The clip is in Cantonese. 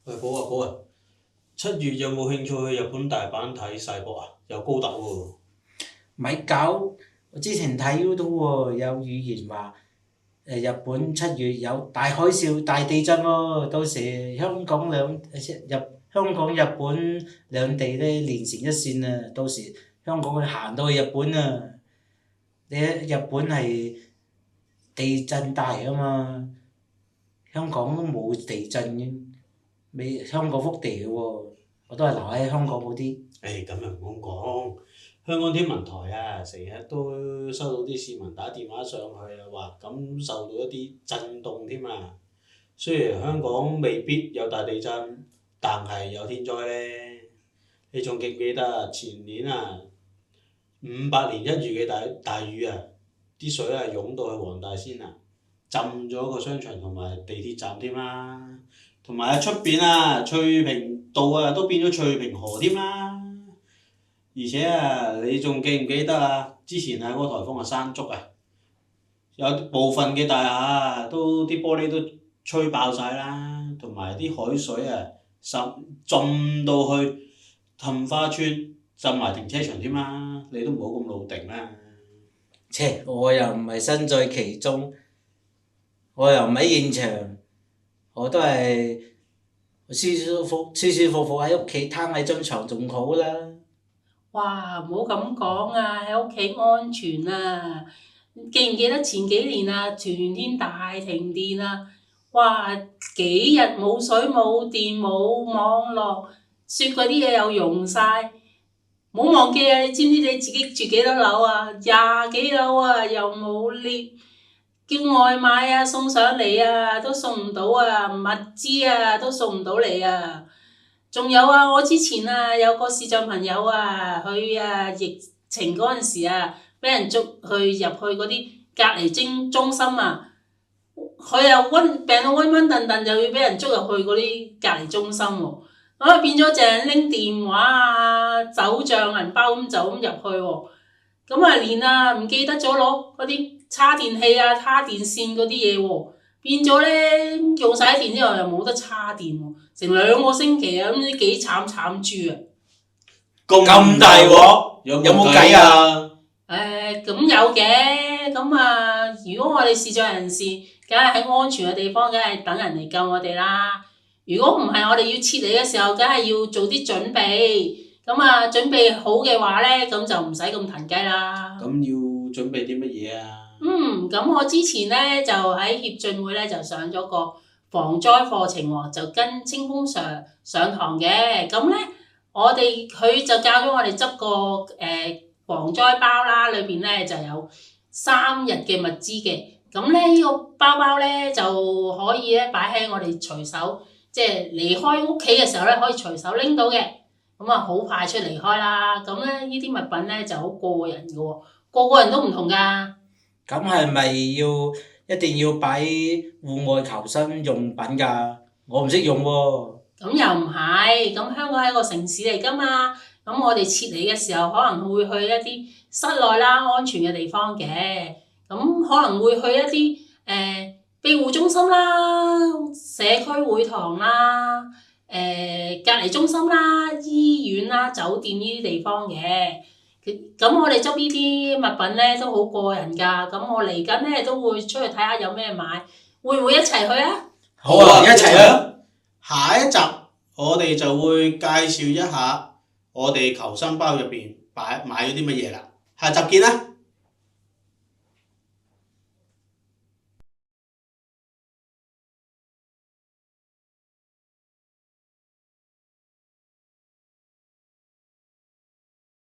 喂，寶啊寶啊，7月有冇興趣去日本大阪睇世博啊？有高達喎。咪搞！我之前睇到喎，有語言話日本7月有大海嘯、大地震喎，到時香港日本兩地咧連成一線啊！到時香港去行到去日本啊！日本係地震帶啊嘛，香港都冇地震嘅，香港福地嘅喎，我都係留喺香港好啲。誒咁又唔好講，香港天文台啊，成日都收到啲市民打電話上去啊，話感受到一啲震動添啊。雖然香港未必有大地震，但係有天災咧。你仲記唔記得啊？前年啊，500年1遇嘅大雨啊，啲水啊湧到去黃大仙啊，浸咗個商場同埋地鐵站添啦。同埋喺出邊啊，翠屏道啊都變咗翠屏河添啦。而且啊，你仲記唔記得啊？之前啊嗰個颱風啊山竹啊，有部分嘅大廈啊都啲玻璃都吹爆晒啦，同埋啲海水啊浸到去氹花村，浸埋停車場添啦。你都唔好咁老定啦。切，我又唔係身在其中，我又唔喺現場，我都係舒舒服服喺屋企攤喺張床仲好啦。哇！唔好咁講啊，喺屋企安全啊！記唔記得前幾年啊，全天大停電啊？哇！幾日冇水冇電冇網絡，雪嗰啲嘢又溶晒。唔好忘記啊！你知唔知你自己住幾多樓啊？20幾樓啊，又冇 lift，叫外賣啊送上嚟啊都送唔到啊，物資啊都送唔到嚟啊！仲有啊，我之前啊有個視障朋友啊，佢啊疫情嗰陣時啊，俾人捉去入去嗰啲隔離中心啊，佢又病到瘟燉，又要俾人捉入去嗰啲隔離中心喎，咁啊變咗淨係拎電話啊、手帳、銀包咁就咁入去喎，咁啊連啊唔記得咗攞嗰啲叉電器啊、叉電線嗰啲嘢喎。變咗咧，用晒啲電之後又冇得叉電喎，成2個星期啊，咁啲幾慘豬啊！咁大鑊，有冇計啊？咁有嘅，咁啊，如果我哋視障人士，梗係喺安全嘅地方，梗係等人嚟救我哋啦。如果唔係，我哋要撤離嘅時候，梗係要做啲準備。咁啊，準備好嘅話咧，咁就唔使咁騰雞啦。咁要準備啲乜嘢啊？咁我之前咧就喺協進會咧就上咗個防災課程喎，就跟清風上堂嘅。咁咧佢就教咗我哋執個防災包啦，裏邊咧就有3日嘅物資嘅。咁咧呢個包咧就可以咧擺喺我哋隨手，即係離開屋企嘅時候咧可以隨手拎到嘅。咁啊好快出離開啦。咁咧呢啲物品咧就好個人嘅喎，個人都唔同㗎。咁係咪一定要擺戶外求生用品㗎？我唔識用喎。咁又唔係，咁香港係一個城市嚟㗎嘛。咁我哋撤離嘅時候，可能會去一啲室內啦、安全嘅地方嘅。咁可能會去一啲庇護中心啦、社區會堂啦、隔離中心啦、醫院啦、酒店呢啲地方嘅。咁我哋執呢啲物品咧都好過癮㗎。咁我嚟緊咧都會出去睇下有咩買，會唔會一齊去啊？好啊，一齊去！下一集我哋就會介紹一下我哋求生包入邊買咗啲乜嘢啦。下集見啦！